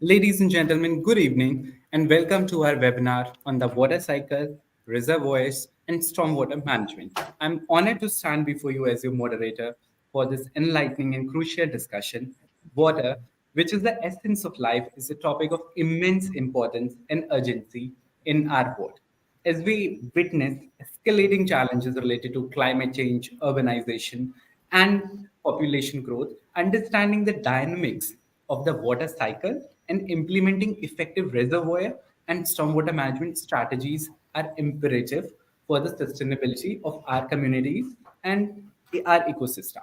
Ladies and gentlemen, good evening and welcome to our webinar on the water cycle, reservoirs, and stormwater management. I'm honored to stand before you as your moderator for this enlightening and crucial discussion. Water, which is the essence of life, is a topic of immense importance and urgency in our world. As we witness escalating challenges related to climate change, urbanization, and population growth, understanding the dynamics of the water cycle and implementing effective reservoir and stormwater management strategies are imperative for the sustainability of our communities and our ecosystem.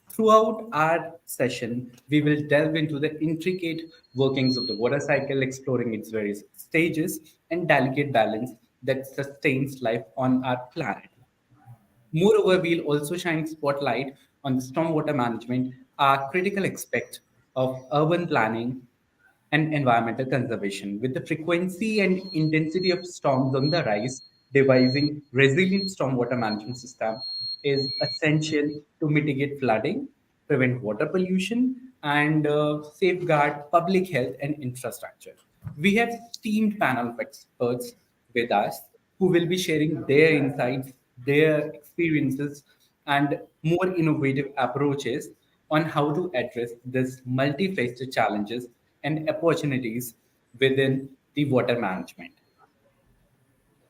Throughout our session, we will delve into the intricate workings of the water cycle, exploring its various stages and delicate balance that sustains life on our planet. Moreover, we'll also shine spotlight on the stormwater management, a critical aspect of urban planning and environmental conservation. With the frequency and intensity of storms on the rise, devising resilient stormwater management system is essential to mitigate flooding, prevent water pollution, and safeguard public health and infrastructure. We have esteemed panel of experts with us who will be sharing their insights, their experiences, and more innovative approaches on how to address these multifaceted challenges and opportunities within the water management.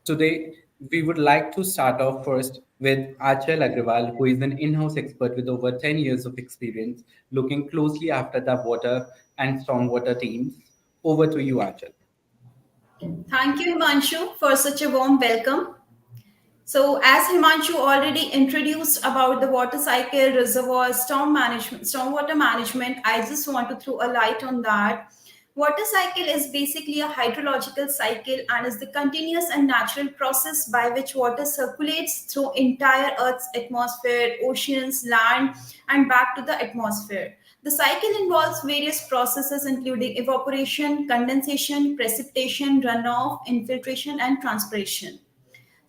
Today, we would like to start off first with Achal Agrawal, who is an in-house expert with over 10 years of experience looking closely after the water and stormwater teams. Over to you, Achal. Thank you, Himanshu, for such a warm welcome. So, as Himanshu already introduced about the water cycle, reservoir, storm management, stormwater management, I just want to throw a light on that. Water cycle is basically a hydrological cycle and is the continuous and natural process by which water circulates through entire Earth's atmosphere, oceans, land, and back to the atmosphere. The cycle involves various processes including evaporation, condensation, precipitation, runoff, infiltration, and transpiration.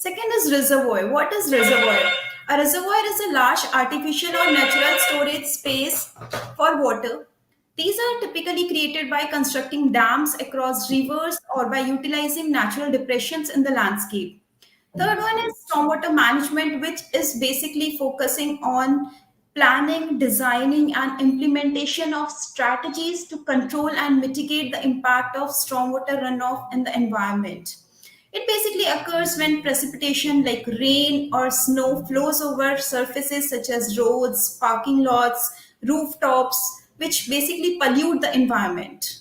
Second is reservoir. What is reservoir? A reservoir is a large artificial or natural storage space for water. These are typically created by constructing dams across rivers or by utilizing natural depressions in the landscape. Third one is stormwater management, which is basically focusing on planning, designing, and implementation of strategies to control and mitigate the impact of stormwater runoff in the environment. It basically occurs when precipitation like rain or snow flows over surfaces such as roads, parking lots, rooftops, which basically pollute the environment.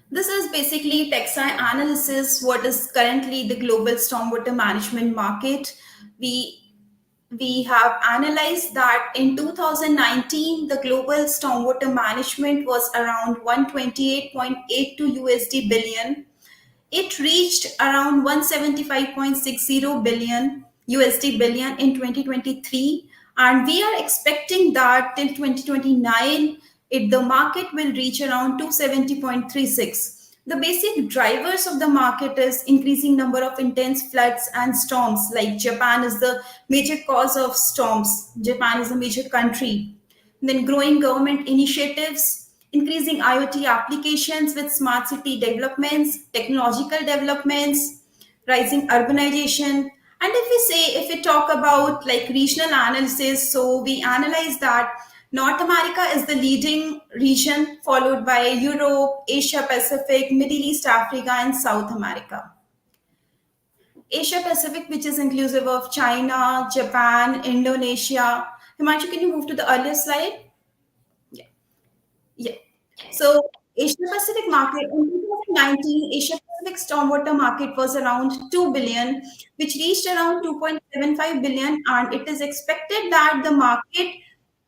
This is basically Texai analysis, what is currently the global stormwater management market. We we have analyzed that in 2019 the global stormwater management was around 128.82 USD billion. It reached around 175.60 billion USD billion in 2023, and we are expecting that till 2029 the market will reach around 270.36. The basic drivers of the market is increasing number of intense floods and storms. Like Japan is the major cause of storms. Japan is a major country. Then growing government initiatives, increasing IoT applications with smart city developments, technological developments, rising urbanization. And if we talk about like regional analysis, so we analyze that North America is the leading region, followed by Europe, Asia Pacific, Middle East, Africa, and South America. Asia Pacific, which is inclusive of China, Japan, Indonesia. Himanshu, can you move to the earlier slide? Yeah. Yeah. So Asia Pacific market in 2019, Asia Pacific stormwater market was around 2 billion, which reached around 2.75 billion, and it is expected that the market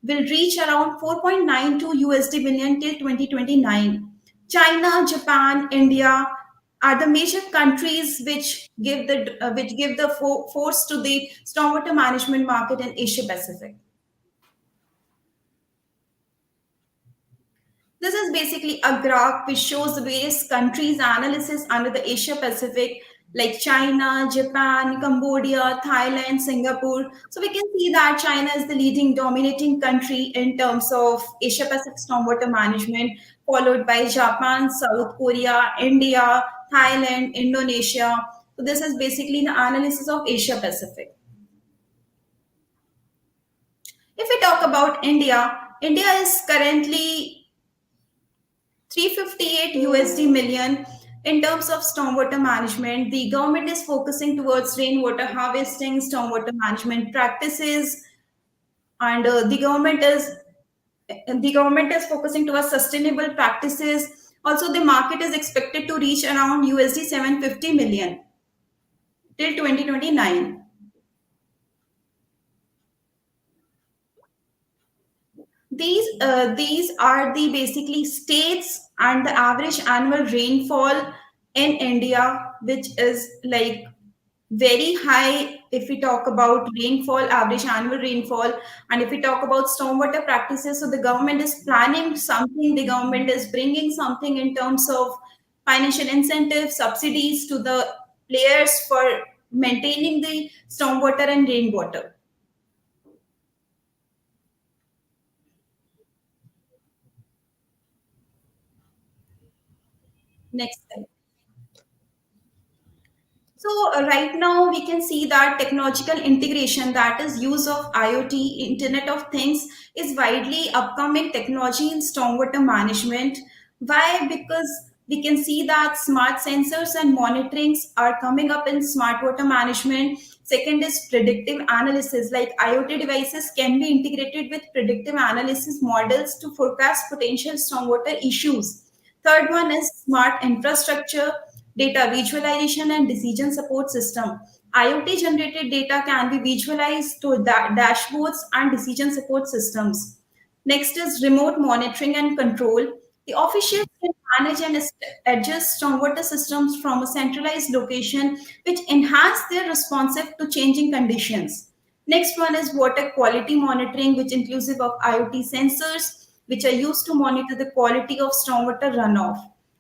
will reach around 4.92 USD billion till 2029. China, Japan, India are the major countries which give the force to the stormwater management market in Asia Pacific. This is basically a graph which shows the various countries analysis under the Asia Pacific. like China, Japan, Cambodia, Thailand, Singapore. So we can see that China is the leading dominating country in terms of Asia Pacific stormwater management, followed by Japan, South Korea, India, Thailand, Indonesia. So this is basically the analysis of Asia Pacific. If we talk about India, India is currently 358 USD million in terms of stormwater management. The government is focusing towards rainwater harvesting, stormwater management practices, and the government is focusing towards sustainable practices. Also, the market is expected to reach around USD 750 million till 2029. These are the basically states and the average annual rainfall in India, which is like very high if we talk about rainfall, average annual rainfall, and if we talk about stormwater practices. So the government is planning something, the government is bringing something in terms of financial incentives, subsidies to the players for maintaining the stormwater and rainwater. Next slide. So right now we can see that technological integration, that is use of IoT, Internet of Things, is widely upcoming technology in stormwater management. Why? Because we can see that smart sensors and monitorings are coming up in smart water management. Second is predictive analysis, like IoT devices can be integrated with predictive analysis models to forecast potential stormwater issues. Third one is smart infrastructure, data visualization and decision support system. IoT generated data can be visualized to dashboards and decision support systems. Next is remote monitoring and control. The officials can manage and adjust stormwater systems from a centralized location, which enhance their responsive to changing conditions. Next one is water quality monitoring, which inclusive of IoT sensors, which are used to monitor the quality of stormwater runoff.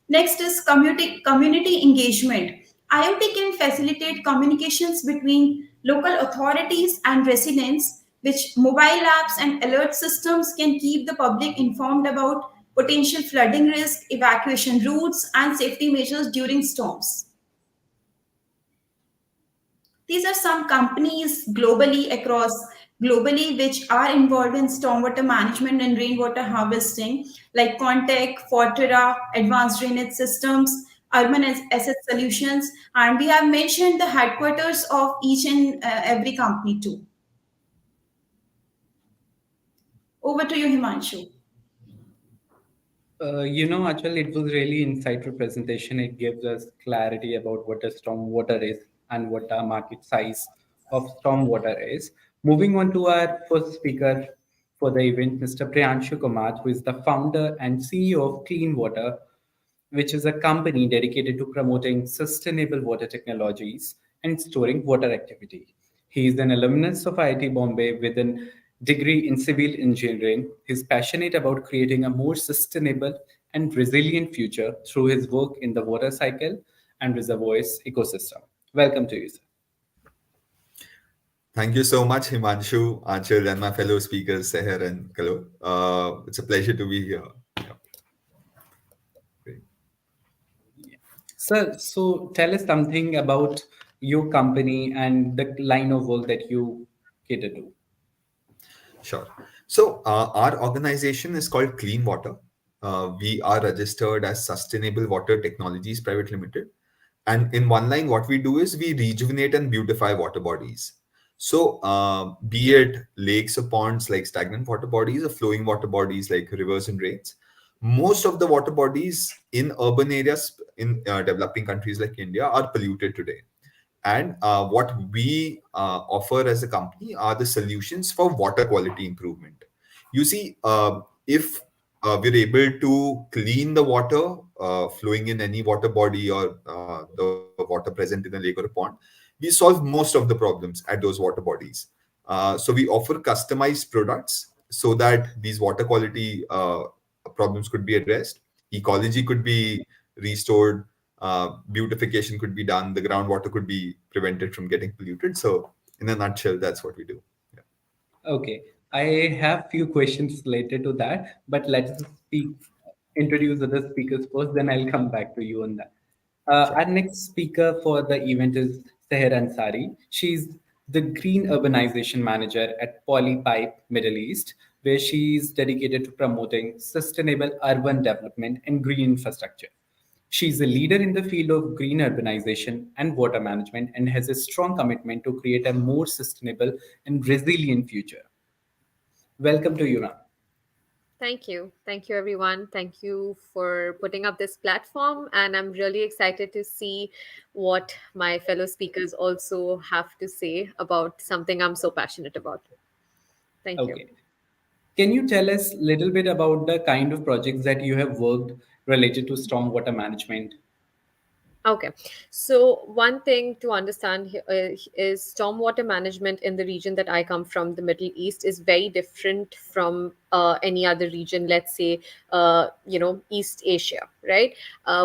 Next is community engagement. IoT can facilitate communications between local authorities and residents, which mobile apps and alert systems can keep the public informed about potential flooding risk, evacuation routes, and safety measures during storms. These are some companies globally which are involved in stormwater management and rainwater harvesting, like Contech, Fortera, Advanced Drainage Systems, Urban Asset Solutions, and we have mentioned the headquarters of each and every company too. Over to you, Himanshu. Actually, it was really insightful presentation. It gives us clarity about what a stormwater is and what the market size of stormwater is. Moving on to our first speaker for the event, Mr. Priyanshu Kumar, who is the founder and CEO of Clean Water, which is a company dedicated to promoting sustainable water technologies and storing water activity. He is an alumnus of IIT Bombay with a degree in civil engineering. He's passionate about creating a more sustainable and resilient future through his work in the water cycle and reservoirs ecosystem. Welcome to you, sir. Thank you so much, Himanshu, Anchal, and my fellow speakers, Seher and Kalo. It's a pleasure to be here. Yeah, great. Sir, so tell us something about your company and the line of work that you cater to. Sure. So, our organization is called Clean Water. We are registered as Sustainable Water Technologies Private Limited. And in one line, what we do is we rejuvenate and beautify water bodies. So, be it lakes or ponds like stagnant water bodies or flowing water bodies like rivers and drains, most of the water bodies in urban areas in developing countries like India are polluted today. And what we offer as a company are the solutions for water quality improvement. You see, if we're able to clean the water flowing in any water body or the water present in a lake or a pond, we solve most of the problems at those water bodies. So we offer customized products so that these water quality problems could be addressed, ecology could be restored, beautification could be done, the groundwater could be prevented from getting polluted. So, in a nutshell, that's what we do. Yeah. Okay, I have few questions related to that, but let's speak, introduce other speakers first, then I'll come back to you on that. Sure. Our next speaker for the event is Seher Ansari. She's the Green Urbanization Manager at Polypipe Middle East, where she's dedicated to promoting sustainable urban development and green infrastructure. She's a leader in the field of green urbanization and water management and has a strong commitment to create a more sustainable and resilient future. Welcome to you, ma'am. Thank you. Thank you, everyone. Thank you for putting up this platform. And I'm really excited to see what my fellow speakers also have to say about something I'm so passionate about. Thank you. Okay. Can you tell us a little bit about the kind of projects that you have worked related to stormwater management? Okay, so one thing to understand here is stormwater management in the region that I come from, the Middle East, is very different from any other region. Let's say, East Asia, right?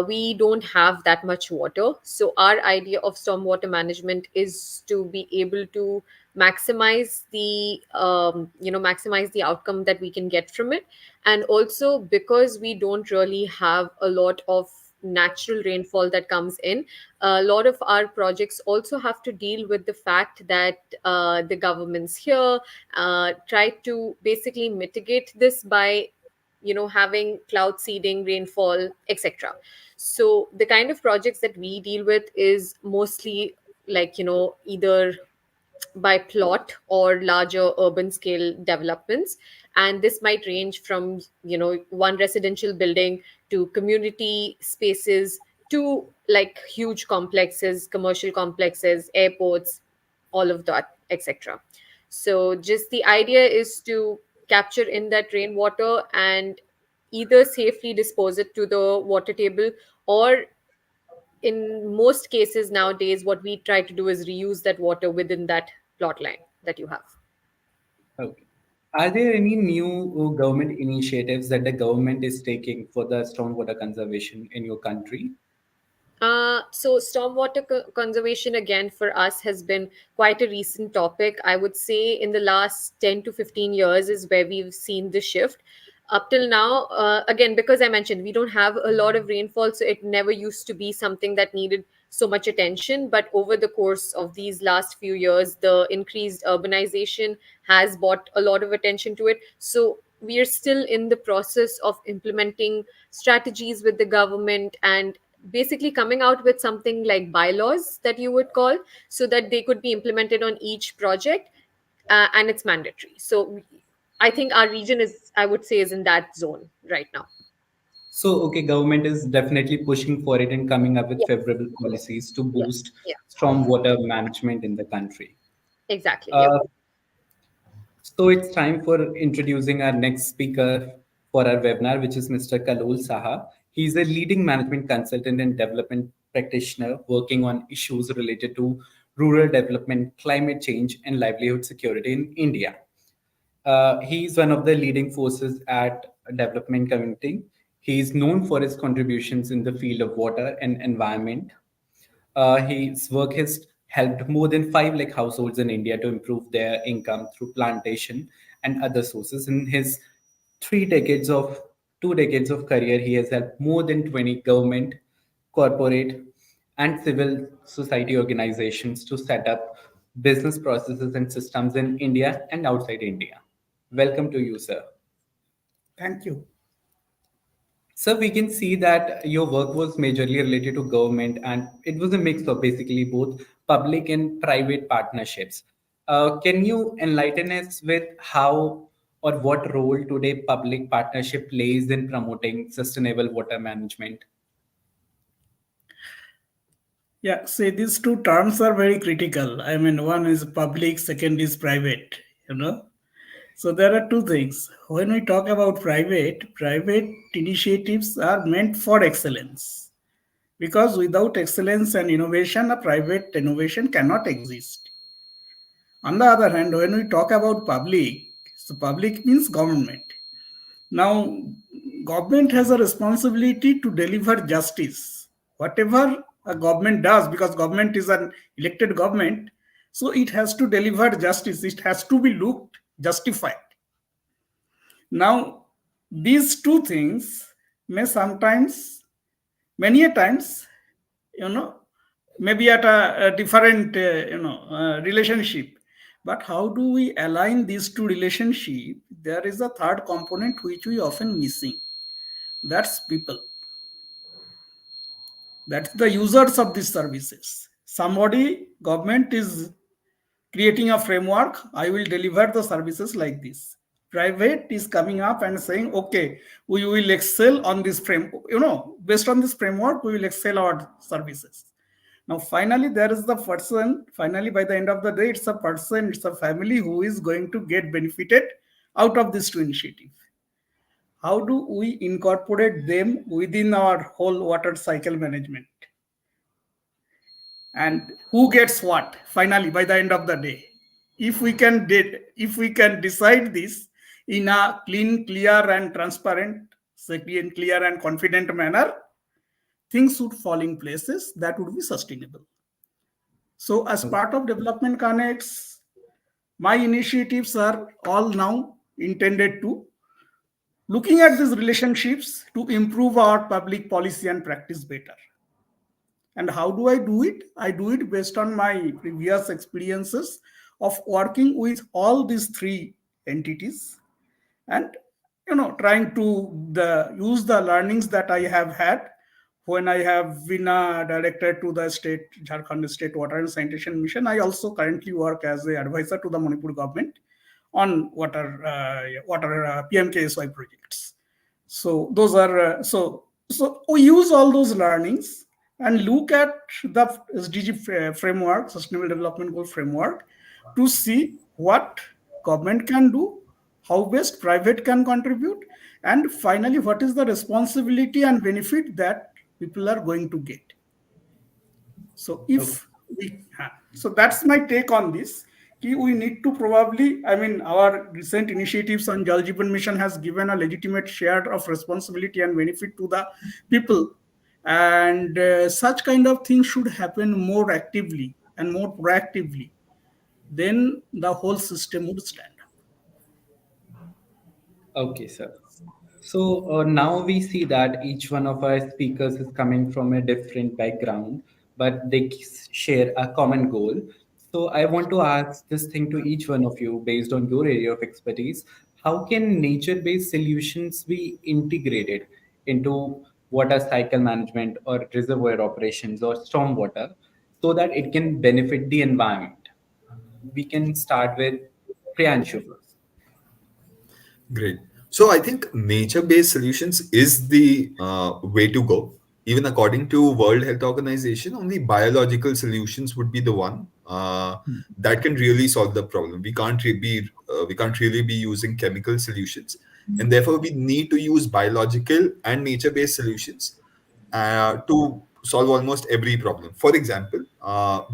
We don't have that much water, so our idea of stormwater management is to be able to maximize the outcome that we can get from it, and also because we don't really have a lot of natural rainfall that comes in. A lot of our projects also have to deal with the fact that the governments here try to basically mitigate this by having cloud seeding, rainfall, etc. So the kind of projects that we deal with is mostly like either by plot or larger urban scale developments, and this might range from one residential building to community spaces to like huge complexes, commercial complexes, airports, all of that, etc. So just the idea is to capture in that rainwater and either safely dispose it to the water table, or in most cases nowadays what we try to do is reuse that water within that plot line that you have. Okay. Are there any new government initiatives that the government is taking for the stormwater conservation in your country? So stormwater conservation again for us has been quite a recent topic. I would say in the last 10 to 15 years is where we've seen the shift. Up till now, again, because I mentioned we don't have a lot of rainfall, so it never used to be something that needed so much attention. But over the course of these last few years, the increased urbanization has brought a lot of attention to it. So we are still in the process of implementing strategies with the government and basically coming out with something like bylaws that you would call, so that they could be implemented on each project, and it's mandatory. So I think our region is, I would say, is in that zone right now. So, okay, government is definitely pushing for it and coming up with Yes, favorable policies to yes, boost yeah, stormwater management in the country. exactly. Yep. Uh, So it's time for introducing our next speaker for our webinar, which is Mr. Kalol Saha. He's a leading management consultant and development practitioner working on issues related to rural development, climate change, and livelihood security in India. He's one of the leading forces at development community. He is known for his contributions in the field of water and environment. His work has helped more than 5 lakh households in India to improve their income through plantation and other sources. In his 3 decades of 2 decades of career, he has helped more than 20 government, corporate, and civil society organizations to set up business processes and systems in India and outside India. Welcome to you, sir. Thank you. So we can see that your work was majorly related to government, and it was a mix of basically both public and private partnerships. Can you enlighten us with how or what role today public partnership plays in promoting sustainable water management? Yeah, see, these two terms are very critical. I mean, one is public, second is private, you know. So there are two things. When we talk about private initiatives are meant for excellence. Because without excellence and innovation, a private innovation cannot exist. On the other hand, when we talk about public, so public means government. Now, government has a responsibility to deliver justice. whatever a government does, because government is an elected government, so it has to deliver justice. It has to be looked justified. Now, these two things may sometimes, many a times, you know, maybe at a different, relationship. But how do we align these two relationship? There is a third component which we often missing. That's people. That's the users of these services. Somebody, government is creating a framework. I will deliver the services like this. Private is coming up and saying, okay, we will excel on this frame, based on this framework, we will excel our services. Now, finally, there is the person, finally, by the end of the day, it's a person, it's a family who is going to get benefited out of this two initiative. How do we incorporate them within our whole water cycle management? And who gets what finally by the end of the day? If we can decide this in a clean, clear, and transparent, clear and confident manner, things would fall in places that would be sustainable. So, as part of Development Connects, my initiatives are all now intended to looking at these relationships to improve our public policy and practice better. And how do I do it? I do it based on my previous experiences of working with all these three entities, and trying to use the learnings that I have had when I have been a director to the state Jharkhand State Water and Sanitation Mission. I also currently work as an advisor to the Manipur government on water PMKSY projects. So those are so we use all those learnings and look at the SDG framework, Sustainable Development Goal framework, to see what government can do, how best private can contribute, and finally, what is the responsibility and benefit that people are going to get. So Okay. if so that's my take on this. We need to probably, I mean, our recent initiatives on Jal Jeevan Mission has given a legitimate share of responsibility and benefit to the people. And such kind of things should happen more actively and more proactively. Then the whole system would stand. Okay, sir. So now we see that each one of our speakers is coming from a different background, but they share a common goal. So I want to ask this thing to each one of you based on your area of expertise. How can nature-based solutions be integrated into water cycle management or reservoir operations or stormwater so that it can benefit the environment? We can start with Priyanshu first. Great. So I think nature-based solutions is the way to go. Even according to World Health Organization, only biological solutions would be the one that can really solve the problem. We can't really be using chemical solutions, and therefore we need to use biological and nature-based solutions to solve almost every problem. For example,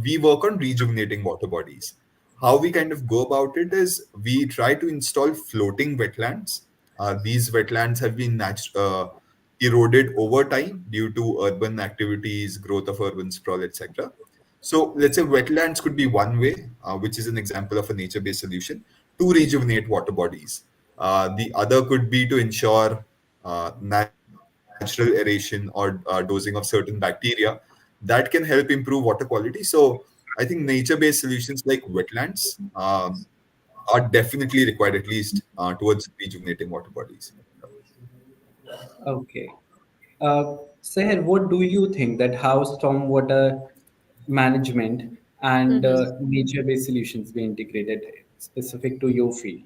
we work on rejuvenating water bodies. How we kind of go about it is we try to install floating wetlands. These wetlands have been eroded over time due to urban activities, growth of urban sprawl, etc. So let's say wetlands could be one way, which is an example of a nature-based solution to rejuvenate water bodies. The other could be to ensure natural aeration or dosing of certain bacteria that can help improve water quality. So I think nature-based solutions like wetlands are definitely required, at least towards rejuvenating water bodies. Okay. Seher, what do you think that how stormwater management and Mhm. nature-based solutions be integrated specific to your field?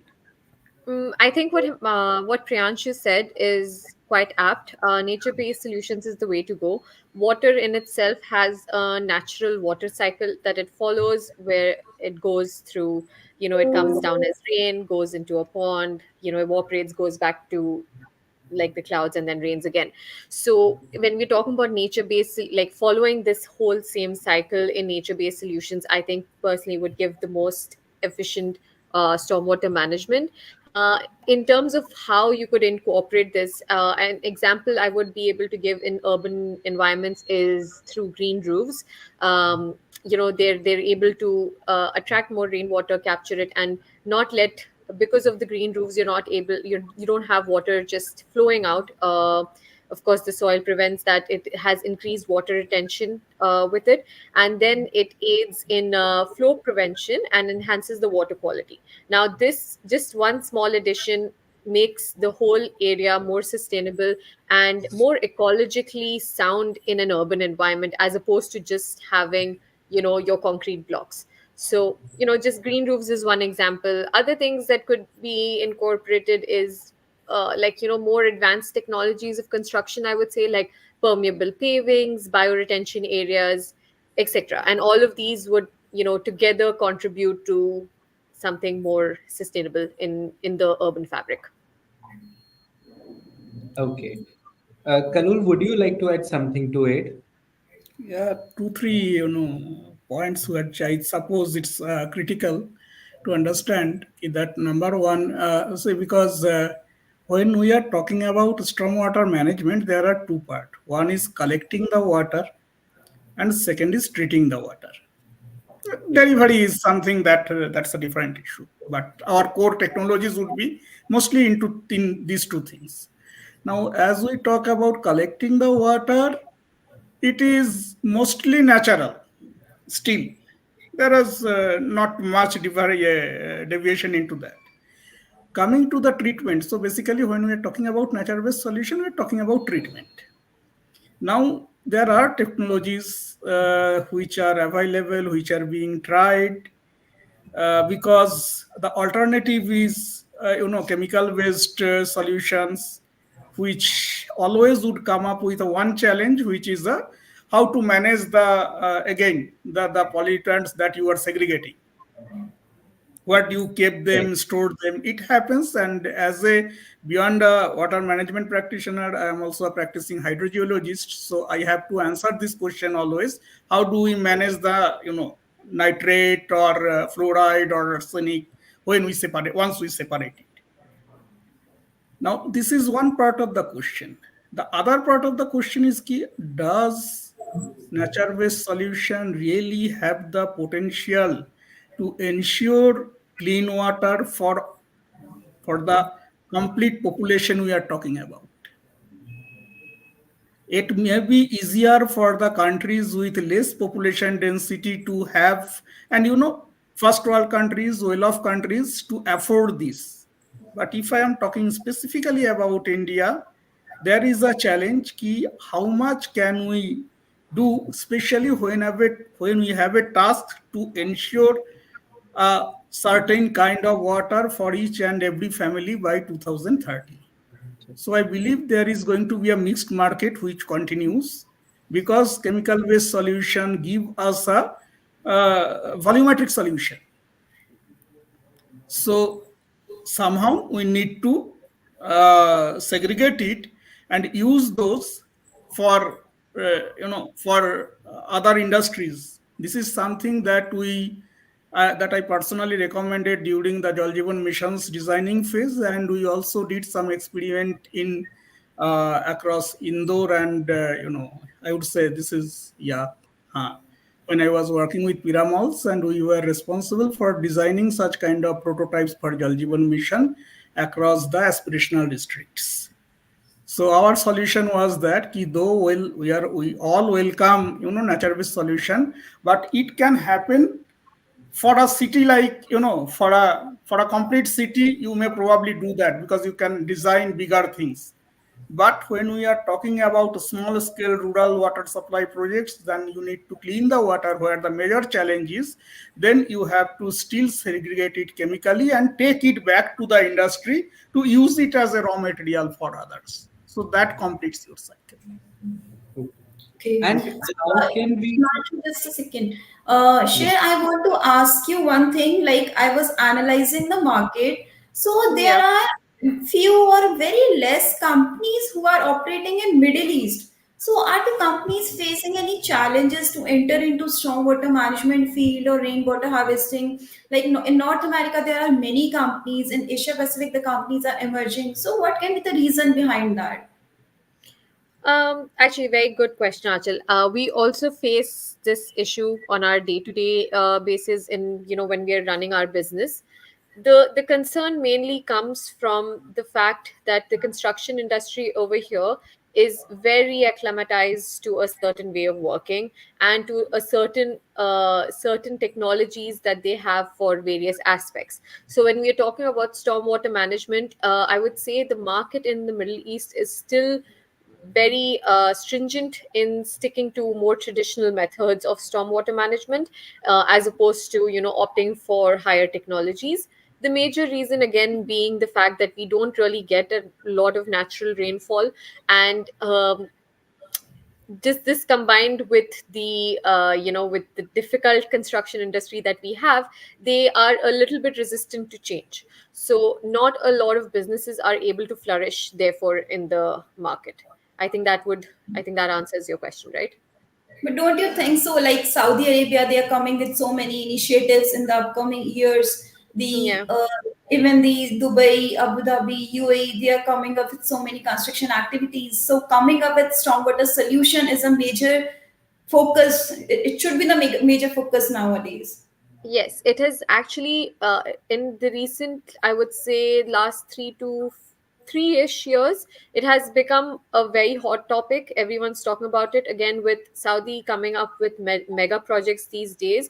I think what Priyanshu said is quite apt. Nature-based solutions is the way to go. Water in itself has a natural water cycle that it follows, where it goes through. It comes down as rain, goes into a pond. Evaporates, goes back to like the clouds, and then rains again. So when we're talking about nature based, like following this whole same cycle in nature based solutions, I think personally would give the most efficient stormwater management. In terms of how you could incorporate this, an example I would be able to give in urban environments is through green roofs. They're able to attract more rainwater, capture it, and not let, because of the green roofs, you don't have water just flowing out. Of course, the soil prevents that. It has increased water retention with it, and then it aids in flow prevention and enhances the water quality. Now, this just one small addition makes the whole area more sustainable and more ecologically sound in an urban environment, as opposed to just having, your concrete blocks. So, just green roofs is one example. Other things that could be incorporated is more advanced technologies of construction, I would say, like permeable pavings, bioretention areas, etc. And all of these would, together contribute to something more sustainable in the urban fabric. Okay. Kanul, would you like to add something to it? Yeah, two, three, points which I suppose it's critical to understand that number one, because when we are talking about stormwater management, there are two parts. One is collecting the water, and second is treating the water. Delivery is something that's a different issue, but our core technologies would be mostly into in these two things. Now, as we talk about collecting the water, it is mostly natural still. There is not much deviation into that. Coming to the treatment, so basically when we are talking about natural based solution, we are talking about treatment. Now there are technologies which are available, which are being tried, because the alternative is chemical based solutions, which always would come up with a one challenge, which is how to manage the again the pollutants that you are segregating. What you keep them, Right. stored them, it happens. And as a beyond a water management practitioner, I am also a practicing hydrogeologist, so I have to answer this question always: how do we manage the nitrate or fluoride or arsenic when we separate, once we separate it? Now this is one part of the question. The other part of the question is key: does nature based solution really have the potential to ensure clean water for the complete population we are talking about? It may be easier for the countries with less population density to have, and first world countries, well off countries, to afford this. But if I am talking specifically about India, there is a challenge key: how much can we do, especially when we have a task to ensure a certain kind of water for each and every family by 2030. So I believe there is going to be a mixed market which continues, because chemical based solution give us a volumetric solution. So somehow we need to segregate it and use those for for other industries. This is something that I personally recommended during the Jal Jeevan mission's designing phase, and we also did some experiment in across Indore, and I would say this is when I was working with Piramalls, and we were responsible for designing such kind of prototypes for Jal Jeevan mission across the aspirational districts. So our solution was that though we all welcome nature based solution, but it can happen for a city, like for a complete city you may probably do that because you can design bigger things. But when we are talking about small scale rural water supply projects, then you need to clean the water where the major challenge is. Then you have to still segregate it chemically and take it back to the industry to use it as a raw material for others. So that completes your cycle. Okay. And how can we? Himanshu, just a second. Share, Yes. I want to ask you one thing. Like, I was analyzing the market. So there Yeah. are few or very less companies who are operating in Middle East. So, are the companies facing any challenges to enter into stormwater management field or rainwater harvesting? Like in North America, there are many companies. In Asia Pacific, the companies are emerging. So, what can be the reason behind that? Actually, very good question, Achal. We also face this issue on our day-to-day basis in, when we are running our business. The concern mainly comes from the fact that the construction industry over here is very acclimatized to a certain way of working and to a certain technologies that they have for various aspects. So when we are talking about stormwater management, I would say the market in the Middle East is still very stringent in sticking to more traditional methods of stormwater management, as opposed to opting for higher technologies. The major reason again being the fact that we don't really get a lot of natural rainfall, and this combined with the with the difficult construction industry that we have, they are a little bit resistant to change. So not a lot of businesses are able to flourish therefore in the market. I think that answers your question, right? But don't you think so? Like Saudi Arabia, they are coming with so many initiatives in the upcoming years. The Yeah. even the Dubai, Abu Dhabi, UAE, they are coming up with so many construction activities. So coming up with stormwater solution is a major focus. It should be the major focus nowadays. Yes, it has actually, in the recent, I would say, last 3 to 3-ish years, it has become a very hot topic. Everyone's talking about it again, with Saudi coming up with mega projects these days.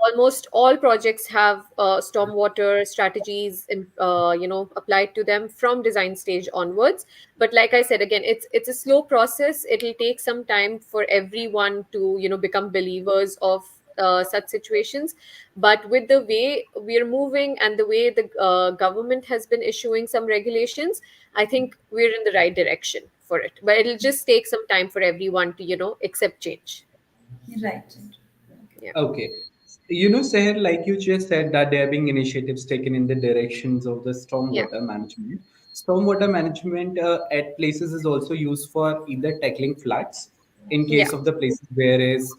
Almost all projects have stormwater strategies and applied to them from design stage onwards. But like I said, again, it's a slow process. It'll take some time for everyone to become believers of such situations. But with the way we're moving and the way the government has been issuing some regulations, I think we're in the right direction for it, but it'll just take some time for everyone to accept change. Right. Yeah. Okay. Seher, like you just said, that there are being initiatives taken in the directions of the Yeah. stormwater management. Stormwater management at places is also used for either tackling floods in Yeah. case of the places where is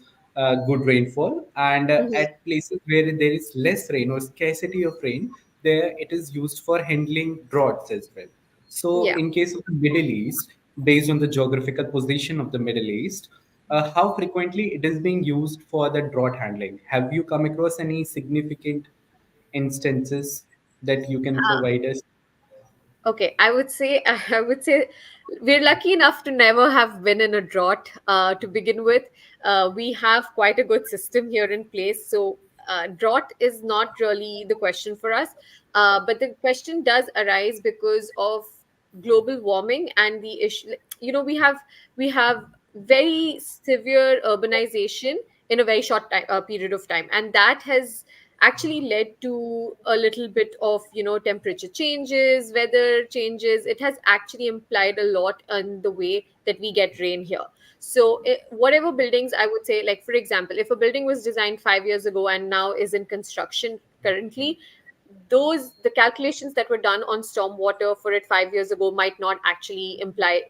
good rainfall, and Hmm. at places where there is less rain or scarcity of rain, there it is used for handling droughts as well. So, Yeah. in case of the Middle East, based on the geographical position of the Middle East, how frequently it is being used for the drought handling? Have you come across any significant instances that you can provide us? Okay, I would say I would say we're lucky enough to never have been in a drought to begin with. We have quite a good system here in place, so drought is not really the question for us. But the question does arise because of global warming and the issue. We have very severe urbanization in a very short period of time, and that has actually led to a little bit of temperature changes, weather changes. It has actually implied a lot on the way that we get rain here. So whatever buildings, I would say, like for example, if a building was designed 5 years ago and now is in construction currently, those the calculations that were done on stormwater for it 5 years ago might not actually imply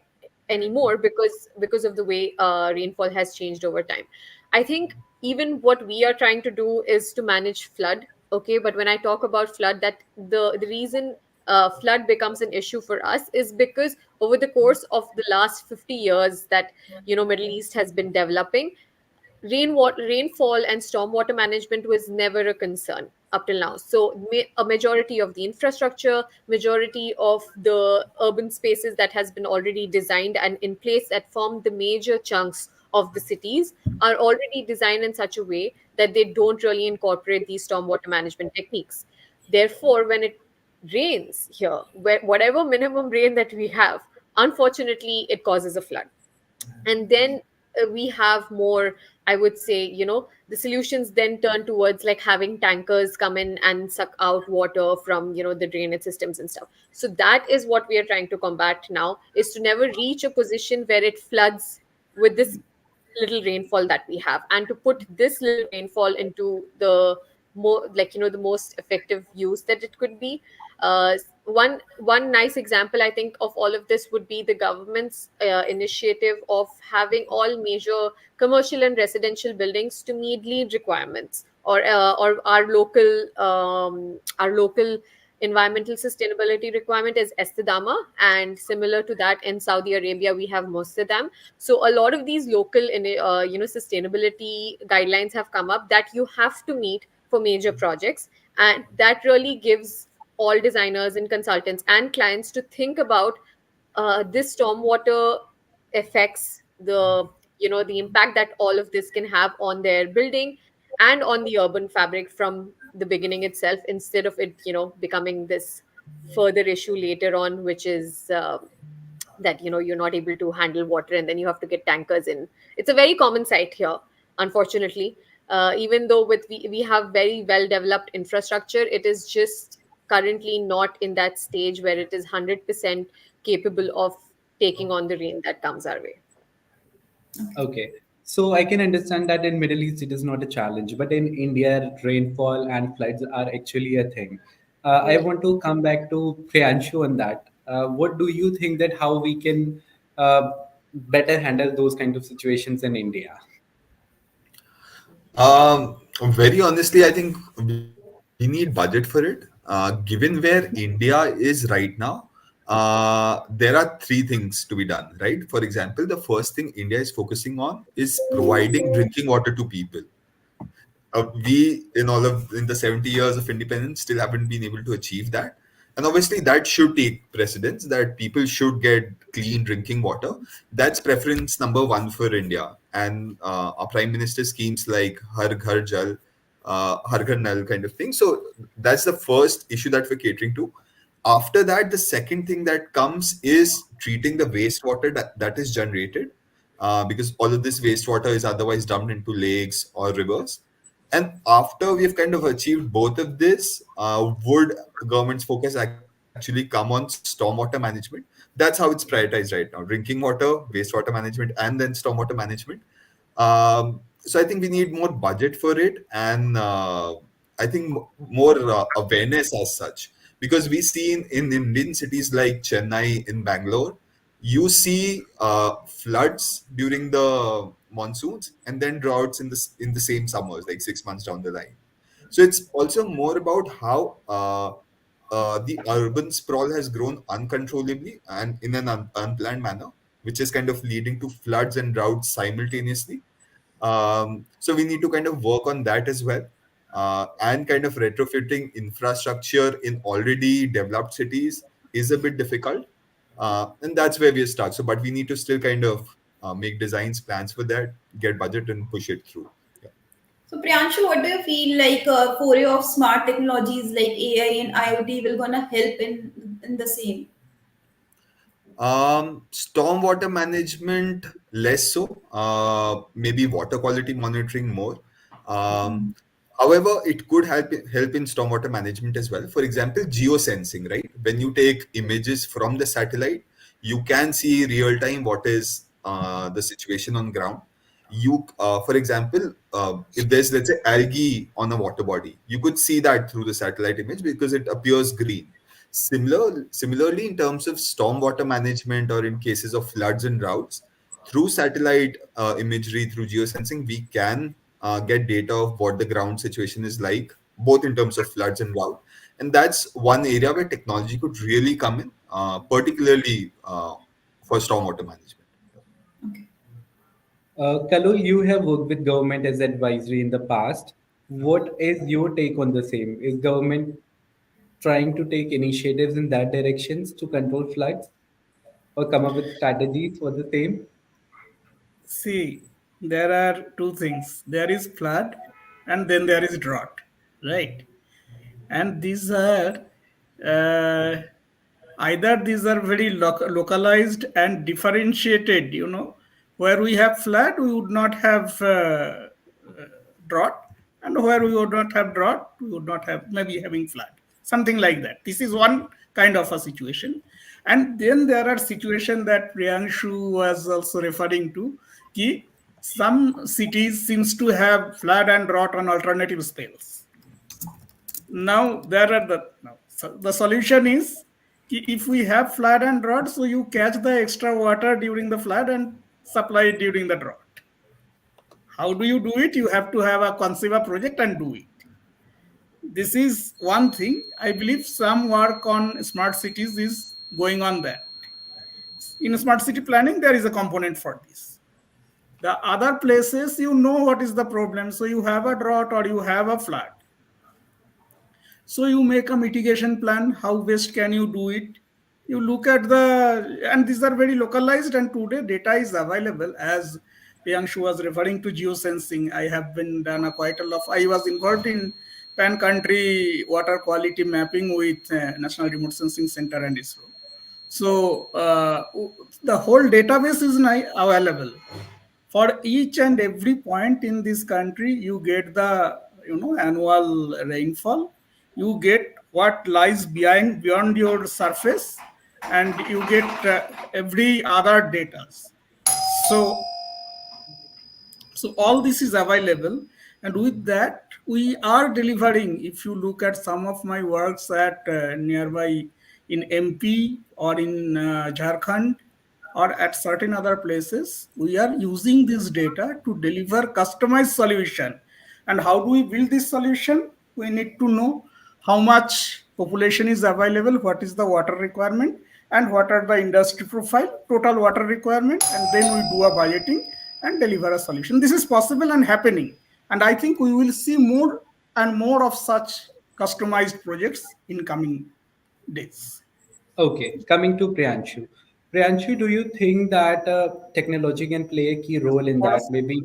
anymore, because of the way rainfall has changed over time. I think even what we are trying to do is to manage flood. Okay, but when I talk about flood, that the reason flood becomes an issue for us is because over the course of the last 50 years that Middle East has been developing, rainfall and stormwater management was never a concern up till now. So a majority of the infrastructure, majority of the urban spaces that has been already designed and in place that form the major chunks of the cities are already designed in such a way that they don't really incorporate these stormwater management techniques. Therefore, when it rains here, whatever minimum rain that we have, unfortunately it causes a flood. And then we have more, I would say, the solutions then turn towards like having tankers come in and suck out water from the drainage systems and stuff. So that is what we are trying to combat now, is to never reach a position where it floods with this little rainfall that we have, and to put this little rainfall into the more, like the most effective use that it could be. one nice example I think of all of this would be the government's initiative of having all major commercial and residential buildings to meet LEED requirements, or our local environmental sustainability requirement is Estidama, and similar to that in Saudi Arabia we have Mostadam. So a lot of these local sustainability guidelines have come up that you have to meet for major projects, and that really gives all designers and consultants and clients to think about this stormwater affects the impact that all of this can have on their building and on the urban fabric from the beginning itself, instead of it becoming this further issue later on, which is that you're not able to handle water and then you have to get tankers in. It's a very common sight here, unfortunately. Even though we have very well developed infrastructure, it is just currently not in that stage where it is 100% capable of taking on the rain that comes our way. Okay. So I can understand that in Middle East it is not a challenge, but in India, rainfall and floods are actually a thing. I Yeah. want to come back to Priyanshu on that. What do you think that how we can uh, better handle those kind of situations in India? Very honestly, I think we need budget for it. Given where India is right now, there are three things to be done, right? For example, the first thing India is focusing on is providing drinking water to people. We in the 70 years of independence still haven't been able to achieve that, and obviously that should take precedence, that people should get clean drinking water. That's preference number one for India. And our prime minister schemes like har ghar jal, har ghar nal kind of thing. So that's the first issue that we're catering to. After that, the second thing that comes is treating the wastewater that is generated, because all of this wastewater is otherwise dumped into lakes or rivers. And after we've kind of achieved both of this, would government's focus actually come on stormwater management? That's how it's prioritized right now: drinking water, wastewater management, and then stormwater management. So I think we need more budget for it, and I think more awareness as such, because we see in Indian cities like Chennai, in Bangalore, you see floods during the monsoons and then droughts in the same summers, like 6 months down the line. So it's also more about how the urban sprawl has grown uncontrollably and in an unplanned manner, which is kind of leading to floods and droughts simultaneously. So we need to kind of work on that as well, and kind of retrofitting infrastructure in already developed cities is a bit difficult, and that's where we start. So, but we need to still kind of make designs, plans for that, get budget, and push it through. Yeah. So Priyanshu, what do you feel like foray of smart technologies like AI and IoT will gonna help in the same? Stormwater management less so. Maybe water quality monitoring more. Um, However, it could help in stormwater management as well. For example, geosensing, right? When you take images from the satellite, you can see real time what is the situation on ground. For example, if there's, let's say, algae on a water body, you could see that through the satellite image because it appears green. Similarly, in terms of stormwater management or in cases of floods and droughts, through satellite imagery, through geosensing, we can get data of what the ground situation is like, both in terms of floods and drought. And that's one area where technology could really come in, particularly for stormwater management. Okay. Kalul, you have worked with government as advisory in the past. What is your take on the same? Is government trying to take initiatives in that directions to control floods or come up with strategies for the same? See, there are two things. There is flood and then there is drought, right? And these are uh, either these are very localized and differentiated, where we have flood, we would not have drought, and where we would not have drought, we would not have maybe having flood, something like that. This is one kind of a situation. And then there are situations that Priyanshu was also referring to, ki some cities seems to have flood and drought on alternative spells. Now there are the now, so the solution is if we have flood and drought, so you catch the extra water during the flood and supply it during the drought. How do you do it? You have to have a conceive a project and do it. This is one thing. I believe some work on smart cities is going on that. In smart city planning, there is a component for this. The other places, you know what is the problem. So you have a drought or you have a flood. So you make a mitigation plan. How best can you do it? You look at and these are very localized, and today data is available. As Priyanshu was referring to geosensing, I have been done quite a lot. I was involved in pan country water quality mapping with National Remote Sensing Center and ISRO. So the whole database is now available. For each and every point in this country, you get the annual rainfall, you get what lies beyond your surface, and you get every other data. So so all this is available, and with that we are delivering. If you look at some of my works at nearby in MP or in Jharkhand or at certain other places, we are using this data to deliver customized solution. And how do we build this solution? We need to know how much population is available, what is the water requirement, and what are the industry profile, total water requirement, and then we do a budgeting and deliver a solution. This is possible and happening. And I think we will see more and more of such customized projects in coming days. Okay, coming to Priyanshu. Priyanshu, do you think that technology can play a key role in that? Maybe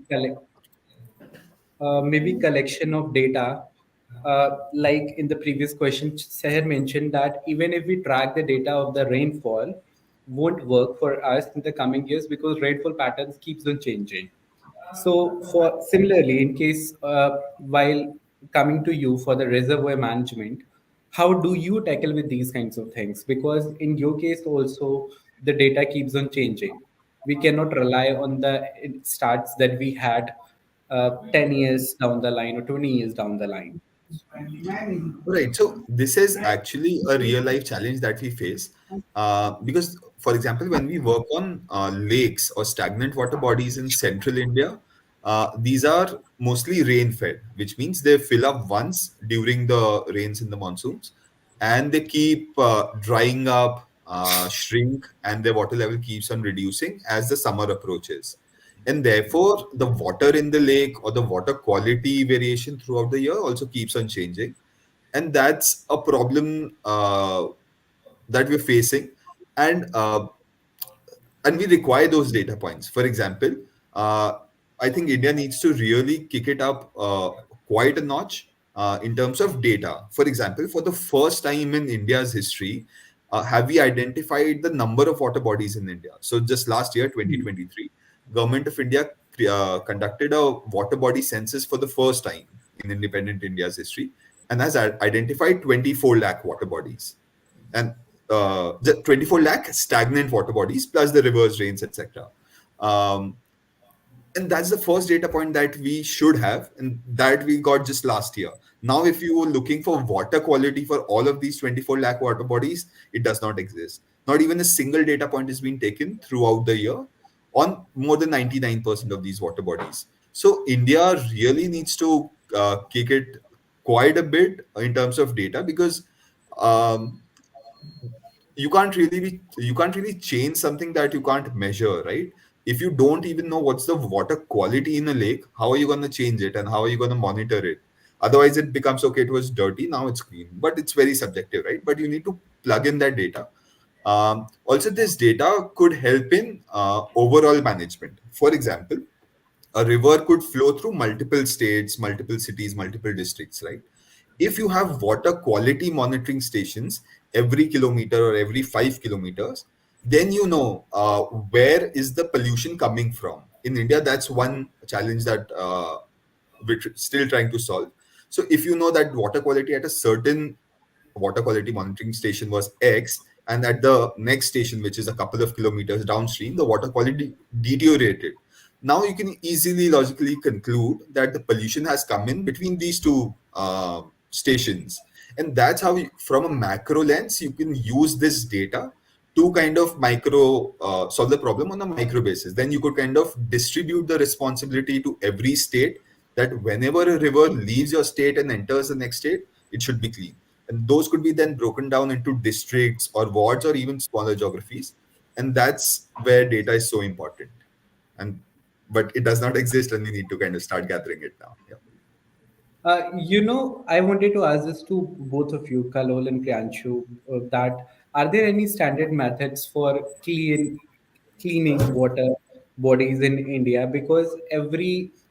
collection of data. Like in the previous question, Seher mentioned that even if we track the data of the rainfall, won't work for us in the coming years because rainfall patterns keeps on changing. So, for similarly, in case while coming to you for the reservoir management, how do you tackle with these kinds of things? Because in your case also, the data keeps on changing. We cannot rely on the stats that we had 10 years down the line or 20 years down the line. Right. So this is actually a real life challenge that we face. Because, for example, when we work on lakes or stagnant water bodies in central India, these are mostly rain fed, which means they fill up once during the rains in the monsoons, and they keep drying up, shrink, and their water level keeps on reducing as the summer approaches. And therefore, the water in the lake or the water quality variation throughout the year also keeps on changing. And that's a problem that we're facing. And we require those data points. For example, uh, I think India needs to really kick it up quite a notch in terms of data. For example, for the first time in India's history, have we identified the number of water bodies in India? So just last year, 2023, Government of India conducted a water body census for the first time in independent India's history, and has identified 24 lakh water bodies, and the 24 lakh stagnant water bodies plus the rivers, rains, etc. Um, and that's the first data point that we should have, and that we got just last year. Now, if you were looking for water quality for all of these 24 lakh water bodies, it does not exist. Not even a single data point is being taken throughout the year on more than 99% of these water bodies. So India really needs to kick it quite a bit in terms of data, because um, you can't really change something that you can't measure, right? If you don't even know what's the water quality in a lake, how are you going to change it and how are you going to monitor it? Otherwise it becomes, okay, it was dirty, now it's clean, but it's very subjective, right? But you need to plug in that data. Also, this data could help in overall management. For example, a river could flow through multiple states, multiple cities, multiple districts, right? If you have water quality monitoring stations every kilometer or every 5 kilometers, then you know where is the pollution coming from. In India, that's one challenge that we're still trying to solve. So if you know that water quality at a certain water quality monitoring station was X, and at the next station, which is a couple of kilometers downstream, the water quality deteriorated. Now you can easily logically conclude that the pollution has come in between these two stations. And that's how from a macro lens you can use this data to kind of micro solve the problem on a micro basis. Then you could kind of distribute the responsibility to every state, that whenever a river leaves your state and enters the next state, it should be clean. And those could be then broken down into districts or wards or even smaller geographies. And that's where data is so important. And but it does not exist, and we need to kind of start gathering it now. Yeah. I wanted to ask this to both of you, Kalol and Priyanshu, that are there any standard methods for cleaning water bodies in India? Because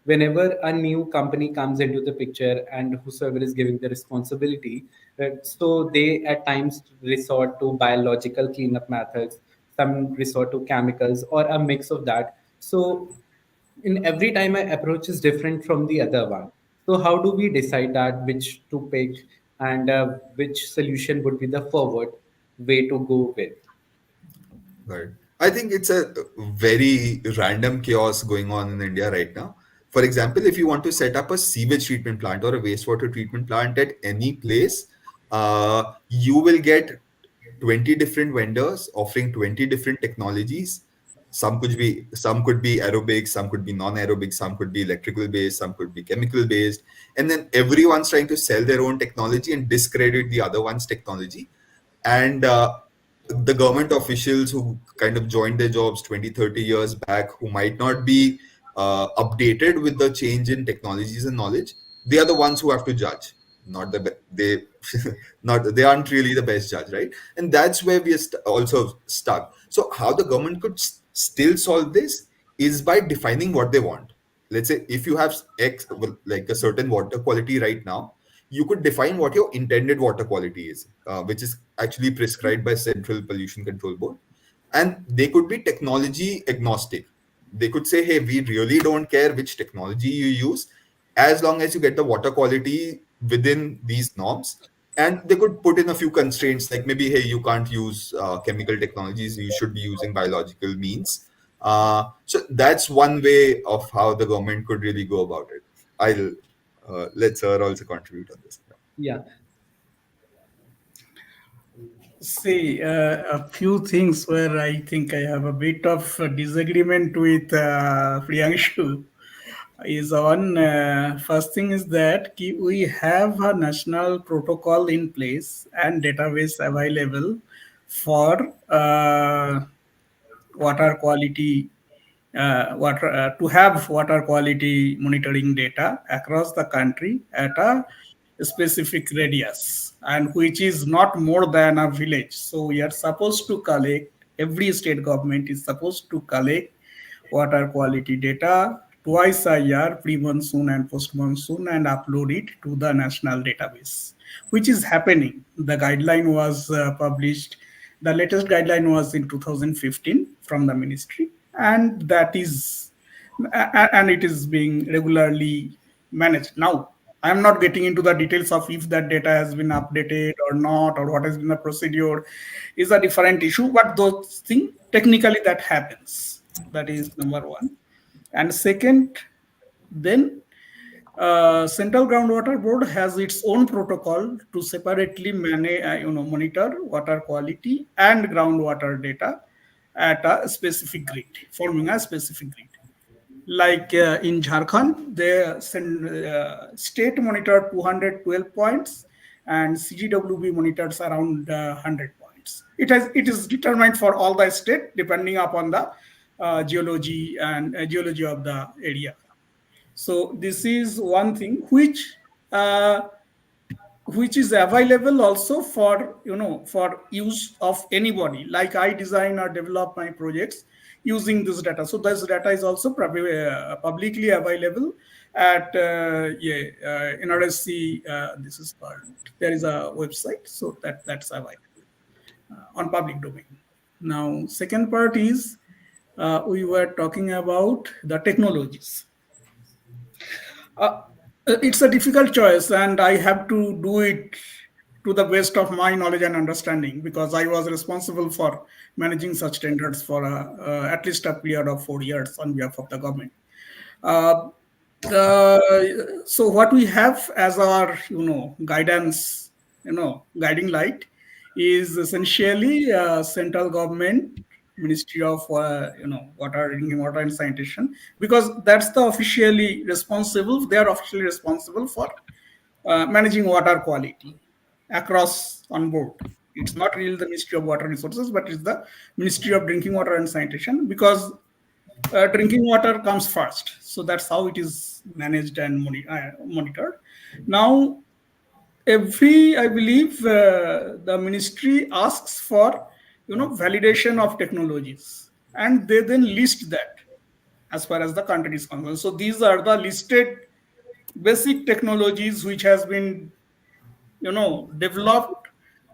whenever a new company comes into the picture and whosoever is giving the responsibility, so they at times resort to biological cleanup methods, some resort to chemicals or a mix of that. So in every time my approach is different from the other one. So how do we decide that which to pick and which solution would be the forward way to go with? Right. I think it's a very random chaos going on in India right now. For example, if you want to set up a sewage treatment plant or a wastewater treatment plant at any place, you will get 20 different vendors offering 20 different technologies. Some could be aerobic, some could be non-aerobic, some could be electrical based, some could be chemical based, and then everyone's trying to sell their own technology and discredit the other one's technology. And the government officials who kind of joined their jobs 20, 30 years back, who might not be updated with the change in technologies and knowledge, they are the ones who have to judge, not they not they aren't really the best judge, right? And that's where we are also stuck. So how the government could still solve this is by defining what they want. Let's say if you have x, well, like a certain water quality right now, you could define what your intended water quality is, which is actually prescribed by Central Pollution Control Board. And they could be technology agnostic. They could say, hey, we really don't care which technology you use, as long as you get the water quality within these norms. And they could put in a few constraints, like maybe, hey, you can't use chemical technologies, you should be using biological means. So that's one way of how the government could really go about it. I'll let Sir also contribute on this. Yeah. See, a few things where I think I have a bit of disagreement with Priyanshu is on. First thing is that we have a national protocol in place and database available for water quality, water to have water quality monitoring data across the country at a specific radius, and which is not more than a village. So we are supposed to collect, every state government is supposed to collect water quality data twice a year, pre-monsoon and post-monsoon, and upload it to the national database, which is happening. The guideline was published, the latest guideline was in 2015 from the ministry, and that is, and it is being regularly managed. Now, I am not getting into the details of if that data has been updated or not, or what has been the procedure, is a different issue. But those things, technically, that happens. That is number one. And second, then Central Groundwater Board has its own protocol to separately monitor water quality and groundwater data at a specific grid, forming a specific grid. Like in Jharkhand, the state monitored 212 points, and CGWB monitors around 100 points. It is determined for all the state depending upon the geology of the area. So this is one thing which is available also for for use of anybody. Like I design or develop my projects using this data, so this data is also publicly available at NRSC. This is called, there is a website, so that's available on public domain. Now, second part is we were talking about the technologies. It's a difficult choice, and I have to do it to the best of my knowledge and understanding, because I was responsible for managing such tenders for at least a period of 4 years on behalf of the government. So what we have as our guidance guiding light is essentially central government Ministry of water, drinking water and sanitation, because that's the officially responsible. They are officially responsible for managing water quality across on board. It's not really the Ministry of Water Resources, but it's the Ministry of Drinking Water and Sanitation, because drinking water comes first. So that's how it is managed and monitored. Now, I believe, the ministry asks for validation of technologies, and they then list that as far as the country is concerned. So these are the listed basic technologies which has been developed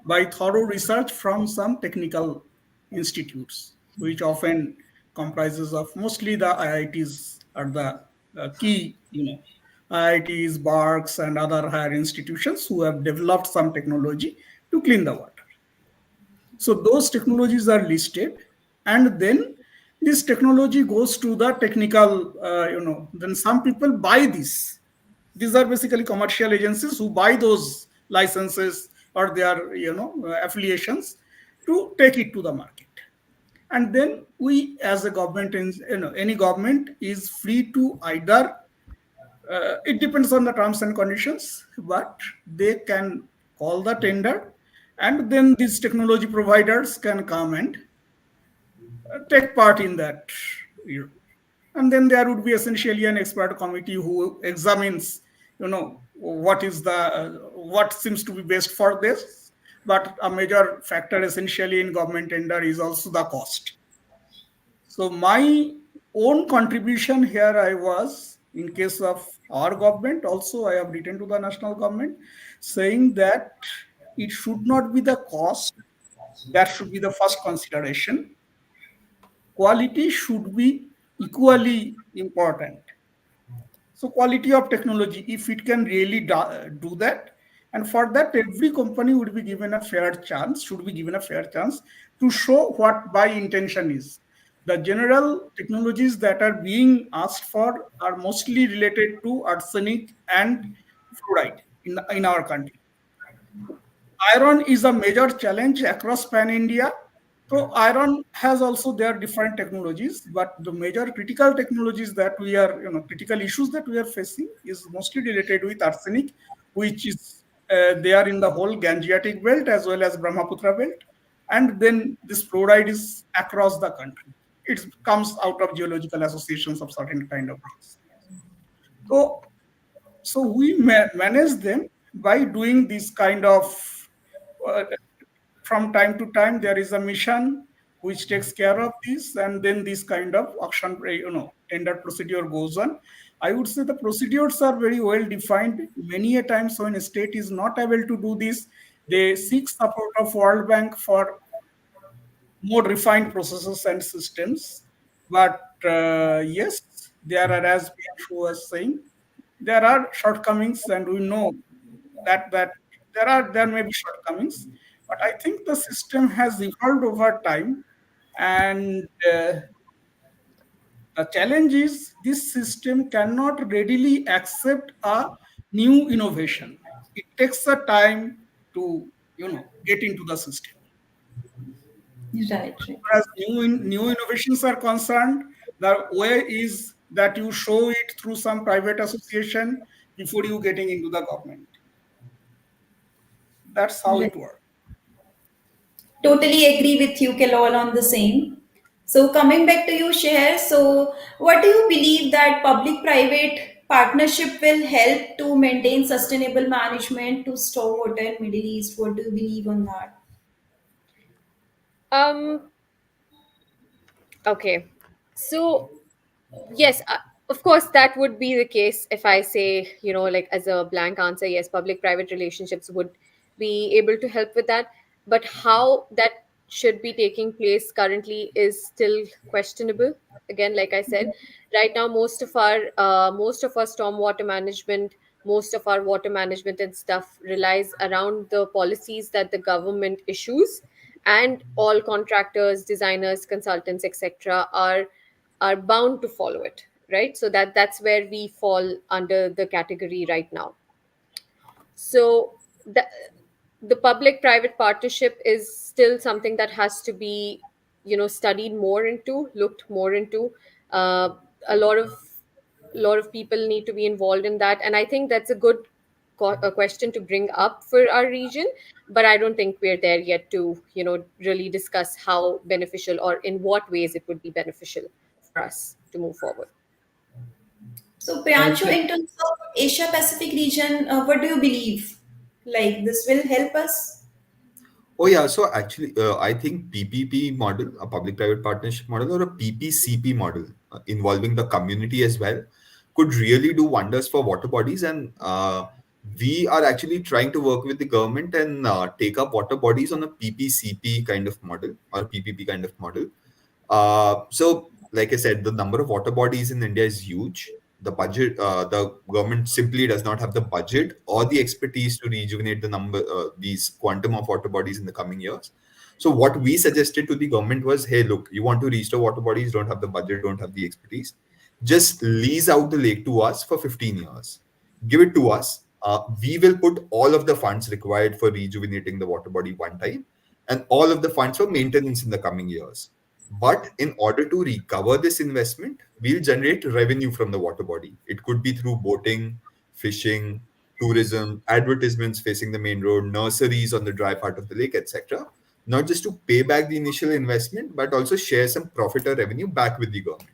by thorough research from some technical institutes, which often comprises of mostly the IITs are the key, IITs, BARCs, and other higher institutions who have developed some technology to clean the water. So those technologies are listed, and then this technology goes to the technical, then some people buy this. These are basically commercial agencies who buy those licenses or their, affiliations to take it to the market. And then we, as a government, any government is free to either, it depends on the terms and conditions, but they can call the tender, and then these technology providers can come and take part in that. And then there would be essentially an expert committee who examines, what seems to be best for this. But a major factor essentially in government tender is also the cost. So my own contribution here, I was, in case of our government, also I have written to the national government saying that it should not be the cost that should be the first consideration. Quality should be equally important. So quality of technology, if it can really do that, and for that every company would be given a fair chance, should be given a fair chance to show what by intention is. The general technologies that are being asked for are mostly related to arsenic and fluoride in our country. Iron is a major challenge across pan India. So iron has also their different technologies, but the major critical technologies that we are, critical issues that we are facing is mostly related with arsenic, which is there in the whole Gangetic belt as well as Brahmaputra belt. And then this fluoride is across the country. It comes out of geological associations of certain kind of rocks. So, we manage them by doing this kind of, uh, from time to time there is a mission which takes care of this, and then this kind of auction, tender procedure goes on. I would say the procedures are very well defined. Many a times when a state is not able to do this, they seek support of World Bank for more refined processes and systems. But yes, there are, as Piyanshu was saying, there are shortcomings, and we know that there may be shortcomings. But I think the system has evolved over time, and the challenge is this system cannot readily accept a new innovation. It takes a time to get into the system. Right, right. As new innovations are concerned, the way is that you show it through some private association before you getting into the government. That's how Right. it works. Totally agree with you, Kelol, on the same. So coming back to you, Share. So what do you believe that public-private partnership will help to maintain sustainable management to stormwater in Middle East? What do you believe on that? Um, okay. So yes, of course, that would be the case if I say, like as a blank answer, yes, public private relationships would be able to help with that. But how that should be taking place currently is still questionable. Again, like I said, right now, most of our stormwater management, most of our water management and stuff relies around the policies that the government issues, and all contractors, designers, consultants, etc., are bound to follow it, right? So that's where we fall under the category right now. So that the public private partnership is still something that has to be, studied more into, looked more into. A lot of people need to be involved in that, and I think that's a good a question to bring up for our region. But I don't think we're there yet to, really discuss how beneficial or in what ways it would be beneficial for us to move forward. So, Priyanshu, Okay. in terms of Asia Pacific region, what do you believe? Like this will help us? Oh yeah, so actually, I think PPP model, a public-private partnership model, or a PPCP model involving the community as well, could really do wonders for water bodies. And we are actually trying to work with the government and take up water bodies on a PPCP kind of model or PPP kind of model. So, like I said, the number of water bodies in India is huge. The government simply does not have the budget or the expertise to rejuvenate these quantum of water bodies in the coming years. So, what we suggested to the government was, hey, look, you want to restore water bodies, don't have the budget, don't have the expertise, just lease out the lake to us for 15 years. Give it to us. We will put all of the funds required for rejuvenating the water body one time and all of the funds for maintenance in the coming years. But in order to recover this investment, we'll generate revenue from the water body. It could be through boating, fishing, tourism, advertisements facing the main road, nurseries on the dry part of the lake, etc. Not just to pay back the initial investment, but also share some profit or revenue back with the government.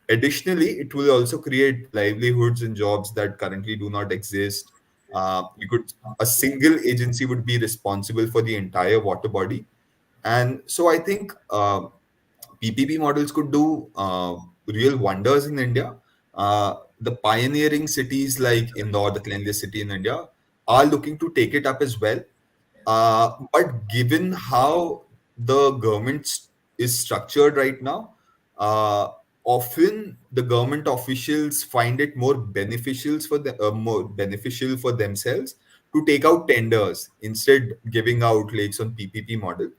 Additionally, it will also create livelihoods and jobs that currently do not exist. A single agency would be responsible for the entire water body. And so I think PPP models could do real wonders in India. The pioneering cities like Indore, the cleanliest city in India, are looking to take it up as well. But given how the is structured right now, uh, often the government officials find it more beneficial for themselves to take out tenders instead giving out lakes on PPP model.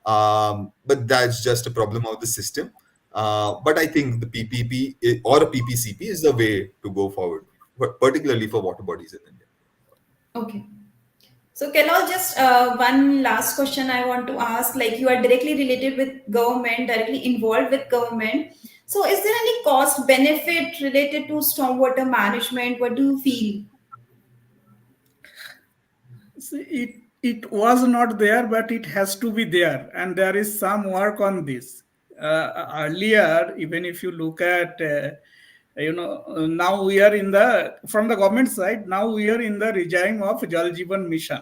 But that's just a problem of the system. But I think the or a PPCP is the way to go forward, particularly for water bodies in India. Okay. So, Kelol, just one last question I want to ask. Like, you are directly related with government, directly involved with government. So, is there any cost benefit related to stormwater management? What do you feel? See, it was not there, but it has to be there, and there is some work on this. Earlier, even if you look at, now we are in the from the government side. Now we are in the regime of Jal Jeevan Mission,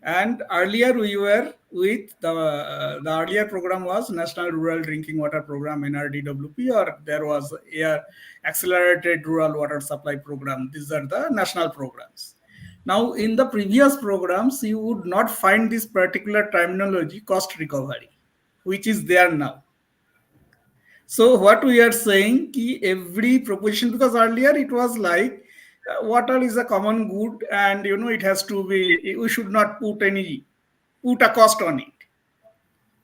and earlier we were with the earlier program was National Rural Drinking Water Program (NRDWP), or there was Air Accelerated Rural Water Supply Program. These are the national programs. Now, in the previous programs, you would not find this particular terminology, cost recovery, which is there now. So, what we are saying, ki every proposition, because earlier it was like water is a common good, and it has to be. We should not put a cost on it.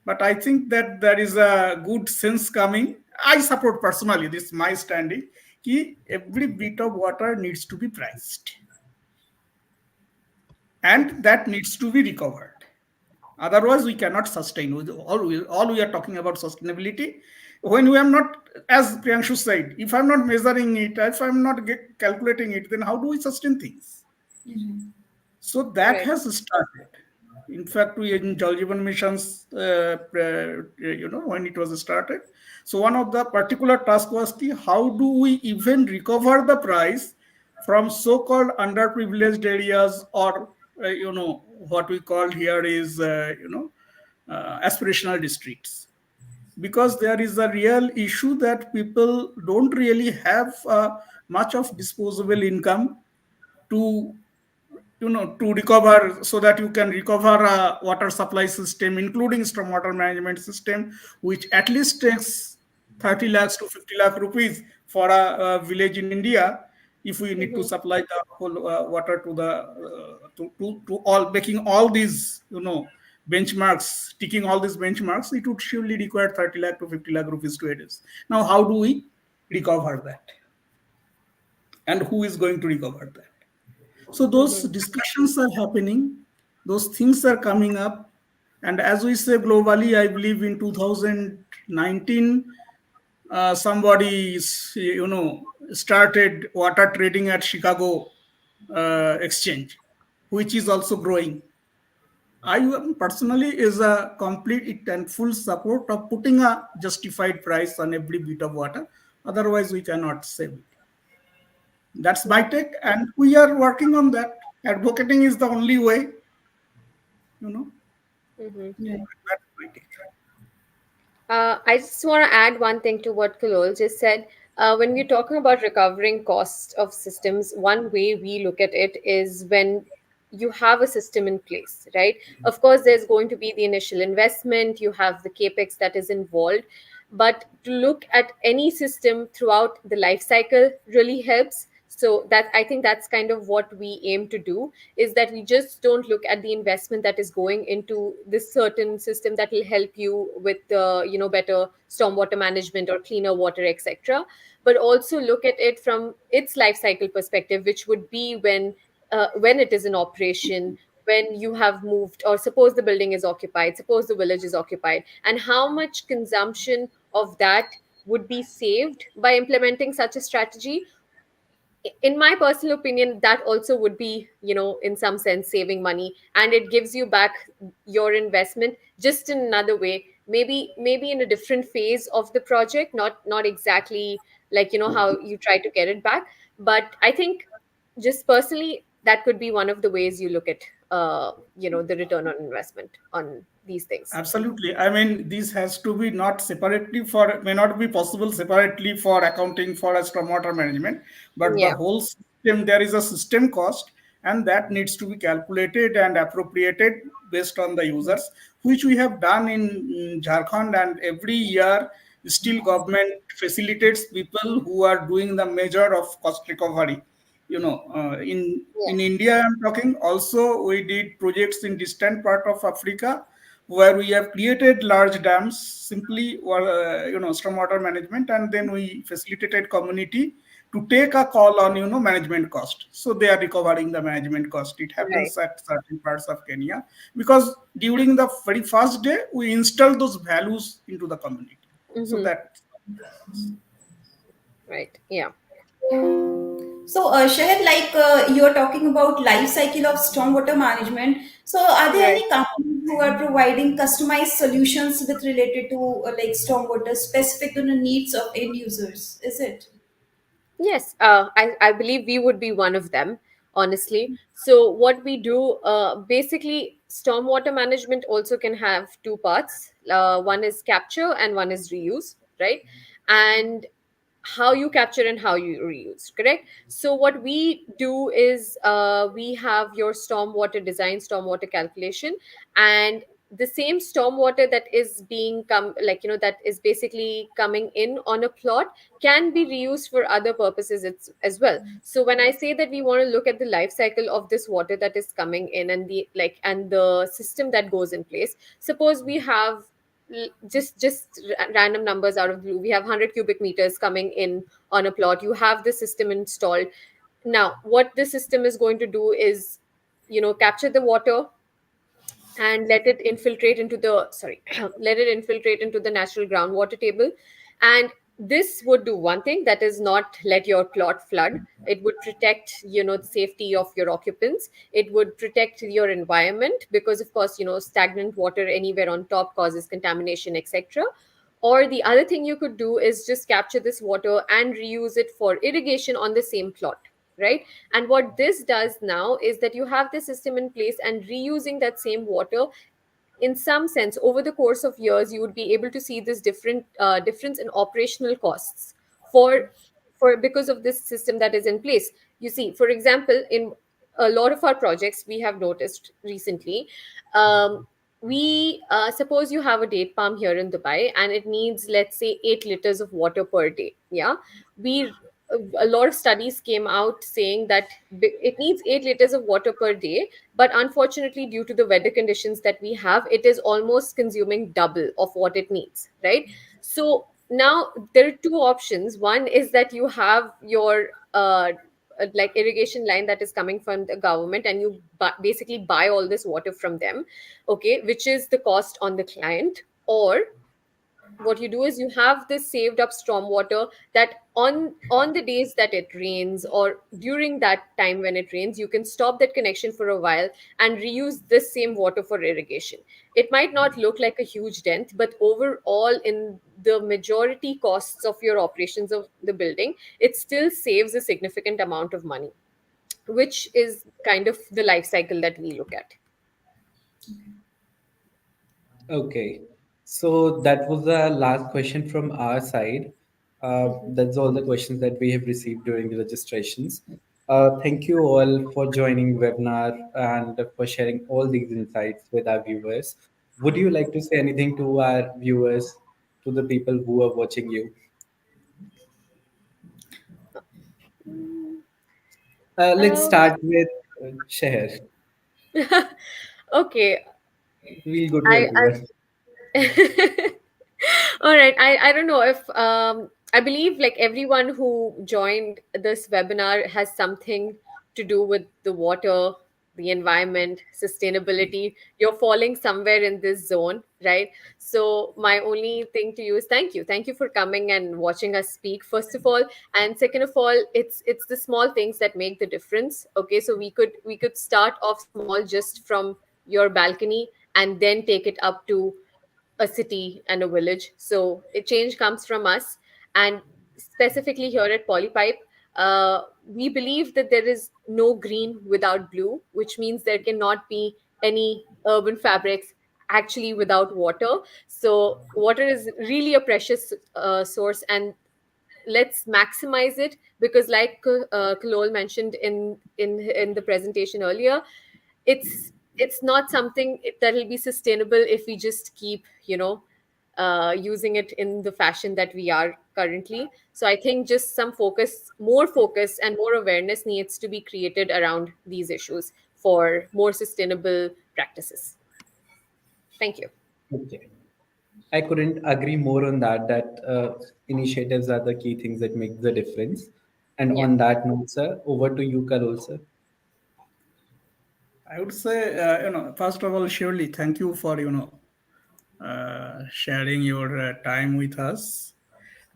But I think that there is a good sense coming. I support personally this my standing. Ki every bit of water needs to be priced, and that needs to be recovered. Otherwise, we cannot sustain. All we are talking about sustainability. When we are not, as Priyanshu said, if I'm not measuring it, if I'm not calculating it, then how do we sustain things? So that Right. has started. In fact, we in Jal Jeevan missions, when it was started. So one of the particular task was how do we even recover the price from so-called underprivileged areas, or what we call here is aspirational districts, because there is a real issue that people don't really have much of disposable income to to recover, so that you can recover a water supply system, including stormwater management system, which at least takes 30 lakhs to 50 lakh rupees for a village in India. If we need to Mm-hmm. supply the whole water to the to all, making all these benchmarks, ticking all these benchmarks, it would surely require 30 lakh to 50 lakh rupees to address. Now, how do we recover that, and who is going to recover that? So those Mm-hmm. discussions are happening. those things are coming up. And as we say globally, I believe in 2019, somebody started water trading at Chicago exchange, which is also growing. I personally is a complete and full support of putting a justified price on every bit of water. Otherwise, we cannot save it. That's my take, and we are working on that. Advocating is the only way, you know. Mm-hmm. Yeah. That's my take. I just want to add one thing to what Kalol just said. When we're talking about recovering costs of systems, one way we look at it is when you have a system in place, right? Of course, there's going to be the initial investment, you have the capex that is involved, but to look at any system throughout the life cycle really helps. So that I think that's kind of what we aim to do, is that we just don't look at the investment that is going into this certain system that will help you with better stormwater management or cleaner water, etc., but also look at it from its life cycle perspective, which would be when it is in operation, when you have moved, or suppose the building is occupied, suppose the village is occupied, and how much consumption of that would be saved by implementing such a strategy. In my personal opinion, that also would be, in some sense, saving money, and it gives you back your investment just in another way, maybe in a different phase of the project, not exactly like how you try to get it back. But I think, just personally, that could be one of the ways you look at the return on investment on these things. Absolutely. I mean, this has to be not separately for, may not be possible separately for accounting for a stormwater management, but the Yeah. whole system, there is a system cost, and that needs to be calculated and appropriated based on the users, which we have done in Jharkhand. And every year, still government facilitates people who are doing the measure of cost recovery. In Yeah. India, I'm talking also, we did projects in distant part of Africa where we have created large dams simply or stormwater management, and then we facilitated community to take a call on management cost, so they are recovering the management cost. It Right. happens at certain parts of Kenya because during the very first day we install those values into the community, so Mm-hmm. that. Right. Yeah. So, Shahid, like you're talking about life cycle of stormwater management. So, are there Right. any companies who are providing customized solutions with related to like stormwater specific to the needs of end users? Is it? Yes, I believe we would be one of them, honestly. So, what we do, basically, stormwater management also can have two parts. One is capture and one is reuse, right? And how you capture and how you reuse, correct? So what we do is, we have your stormwater design, stormwater calculation, and the same stormwater that is being come like that is basically coming in on a plot can be reused for other purposes as well. So when I say that we want to look at the life cycle of this water that is coming in, and the system that goes in place, suppose we have, random numbers out of the blue, we have 100 cubic meters coming in on a plot, you have the system installed. Now what the system is going to do is, capture the water and let it infiltrate into the sorry let it infiltrate into the natural groundwater table. And this would do one thing, that is not let your plot flood. It would protect, the safety of your occupants. It would protect your environment, because of course, stagnant water anywhere on top causes contamination, etc. Or the other thing you could do is just capture this water and reuse it for irrigation on the same plot, right? And what this does now is that you have the system in place, and reusing that same water, in some sense, over the course of years, you would be able to see this difference in operational costs for because of this system that is in place. You see, for example, in a lot of our projects, we have noticed recently, um, we suppose you have a date palm here in Dubai, and it needs, let's say, 8 liters of water per day. Yeah, we a lot of studies came out saying that it needs 8 liters of water per day, but unfortunately, due to the weather conditions that we have, it is almost consuming double of what it needs, right? So now there are two options. One is that you have your like irrigation line that is coming from the government, and you basically buy all this water from them, okay, which is the cost on the client. Or what you do is you have this saved up storm water that on the days that it rains, or during that time when it rains, you can stop that connection for a while and reuse this same water for irrigation. It might not look like a huge dent, but overall in the majority costs of your operations of the building, it still saves a significant amount of money, which is kind of the life cycle that we look at. Okay, so that was the last question from our side. That's all the questions that we have received during the registrations. Thank you all for joining webinar and for sharing all these insights with our viewers. Would you like to say anything to our viewers, to the people who are watching you? Let's um, start with Sheher. okay. We'll go to I everyone. All right. I don't know if I believe like everyone who joined this webinar has something to do with the water, the environment, sustainability. You're falling somewhere in this zone, right? So my only thing to you is thank you. Thank you for coming and watching us speak, first of all. And second of all, it's the small things that make the difference. Okay. So we could start off small just from your balcony and then take it up to a city and a village. So a change comes from us. And specifically here at Polypipe, we believe that there is no green without blue, which means there cannot be any urban fabrics actually without water. So water is really a precious source, and let's maximize it, because like Kalol mentioned in the presentation earlier, it's not something that will be sustainable if we just keep using it in the fashion that we are currently. So I think just some focus and more awareness needs to be created around these issues for more sustainable practices. Thank you. Okay. I couldn't agree more on that. Initiatives are the key things that make the difference. And Yeah. on that note, sir, over to you, Karol, sir. I would say, first of all, surely thank you for, sharing your time with us.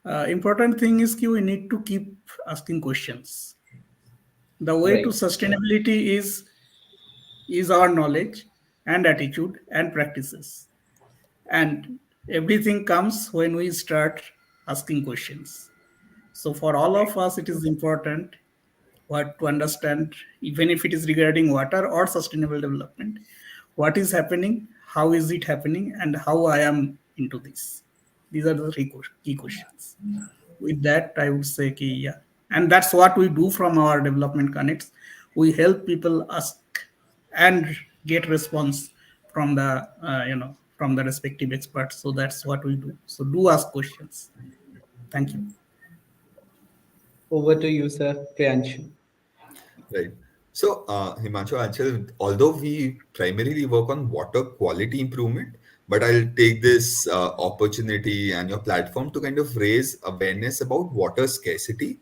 Important thing is we need to keep asking questions. The way to Right. sustainability is our knowledge and attitude and practices. And everything comes when we start asking questions. So for all of us, it is important what to understand, even if it is regarding water or sustainable development, what is happening, how is it happening, and how I am into this. These are the three key questions. With that, I would say, yeah. And that's what we do from our development connects. We help people ask and get response from the, from the respective experts. So that's what we do. So do ask questions. Thank you. Over to you, sir. Priyanshu. Right. So, Himanshu, Anchal, although we primarily work on water quality improvement, but I'll take this opportunity and your platform to kind of raise awareness about water scarcity.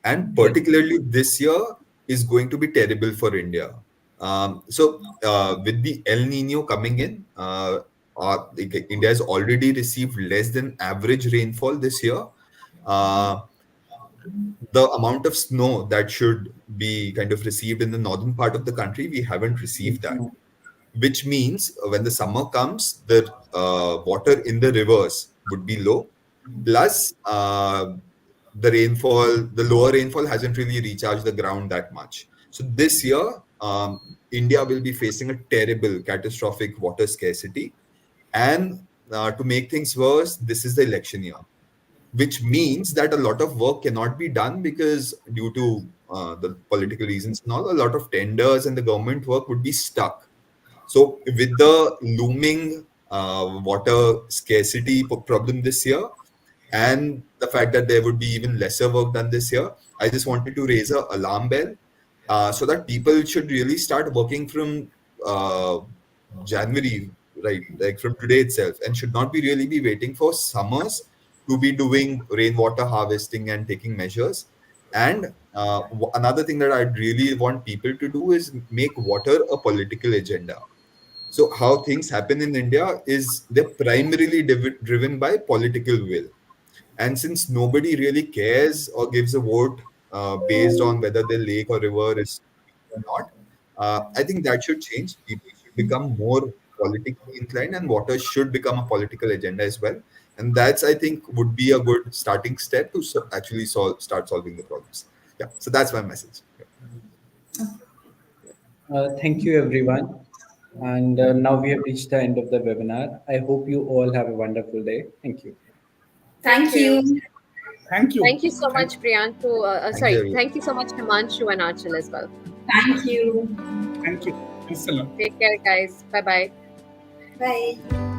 And Right. particularly this year is going to be terrible for India. With the El Nino coming in, India has already received less than average rainfall this year. Uh, the amount of snow that should be kind of received in the northern part of the country, we haven't received that. Which means when the summer comes, the water in the rivers would be low. Plus, the lower rainfall hasn't really recharged the ground that much. So this year, India will be facing a terrible, catastrophic water scarcity. And to make things worse, this is the election year, which means that a lot of work cannot be done because due to the political reasons and all, a lot of tenders and the government work would be stuck. So with the looming water scarcity problem this year, and the fact that there would be even lesser work done this year, I just wanted to raise a alarm bell so that people should really start working from uh, January, right? Like from today itself, and should not be really be waiting for summers to be doing rainwater harvesting and taking measures. And another thing that I'd really want people to do is make water a political agenda. So how things happen in India is they're primarily driven by political will. And since nobody really cares or gives a vote based on whether the lake or river is or not, I think that should change. People should become more politically inclined, and water should become a political agenda as well. And that's, I think, would be a good starting step to actually start solving the problems. Yeah. So that's my message. Yeah. Thank you, everyone. And now we have reached the end of the webinar. I hope you all have a wonderful day. Thank you. Thank Thank you. you. Thank you. Thank you so much, Priyanku. Thank you, Sorry, everyone. thank you so much, Himanshu and Archil as well. Thank you. Thank you. Thanks a lot. Take care, guys. Bye bye. Bye.